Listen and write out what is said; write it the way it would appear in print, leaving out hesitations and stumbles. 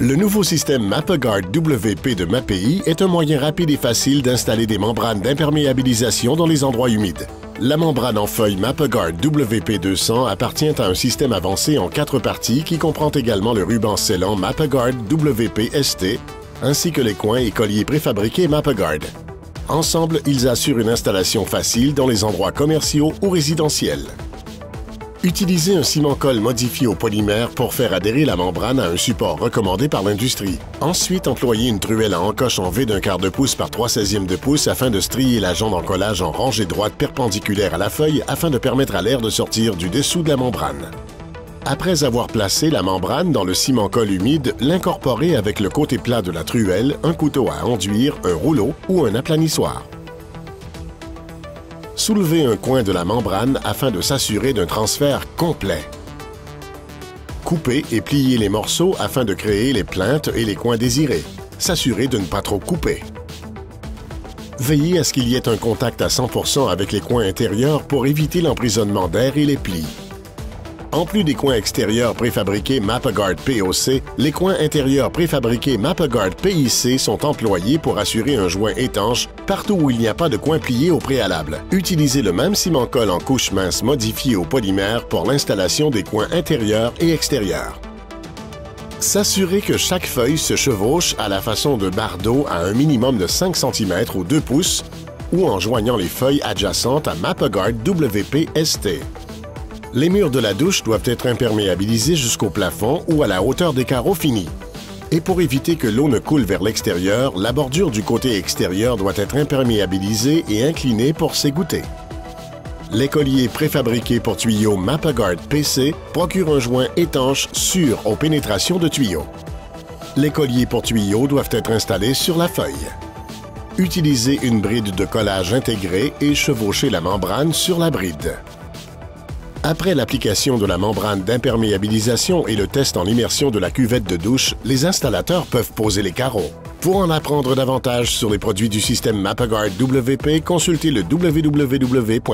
Le nouveau système MappaGuard WP de MAPI est un moyen rapide et facile d'installer des membranes d'imperméabilisation dans les endroits humides. La membrane en feuille MappaGuard WP200 appartient à un système avancé en 4 parties qui comprend également le ruban scellant MappaGuard WP-ST ainsi que les coins et colliers préfabriqués MappaGuard. Ensemble, ils assurent une installation facile dans les endroits commerciaux ou résidentiels. Utilisez un ciment-colle modifié au polymère pour faire adhérer la membrane à un support recommandé par l'industrie. Ensuite, employez une truelle à encoche en V d'1/4 de pouce par 3/16 de pouce afin de strier la jambe en collage en rangée droite perpendiculaire à la feuille afin de permettre à l'air de sortir du dessous de la membrane. Après avoir placé la membrane dans le ciment-colle humide, l'incorporer avec le côté plat de la truelle, un couteau à enduire, un rouleau ou un aplanissoir. Soulevez un coin de la membrane afin de s'assurer d'un transfert complet. Coupez et pliez les morceaux afin de créer les plinthes et les coins désirés. S'assurer de ne pas trop couper. Veillez à ce qu'il y ait un contact à 100% avec les coins intérieurs pour éviter l'emprisonnement d'air et les plis. En plus des coins extérieurs préfabriqués MappaGuard POC, les coins intérieurs préfabriqués MappaGuard PIC sont employés pour assurer un joint étanche partout où il n'y a pas de coin plié au préalable. Utilisez le même ciment-colle en couche mince modifié au polymère pour l'installation des coins intérieurs et extérieurs. S'assurer que chaque feuille se chevauche à la façon de barre d'eau à un minimum de 5 cm ou 2 pouces ou en joignant les feuilles adjacentes à MappaGuard WP-ST. Les murs de la douche doivent être imperméabilisés jusqu'au plafond ou à la hauteur des carreaux finis. Et pour éviter que l'eau ne coule vers l'extérieur, la bordure du côté extérieur doit être imperméabilisée et inclinée pour s'égoutter. Les colliers préfabriqués pour tuyaux MappaGuard PC procurent un joint étanche sûr aux pénétrations de tuyaux. Les colliers pour tuyaux doivent être installés sur la feuille. Utilisez une bride de collage intégrée et chevauchez la membrane sur la bride. Après l'application de la membrane d'imperméabilisation et le test en immersion de la cuvette de douche, les installateurs peuvent poser les carreaux. Pour en apprendre davantage sur les produits du système MappaGuard WP, consultez le www.mapi.com.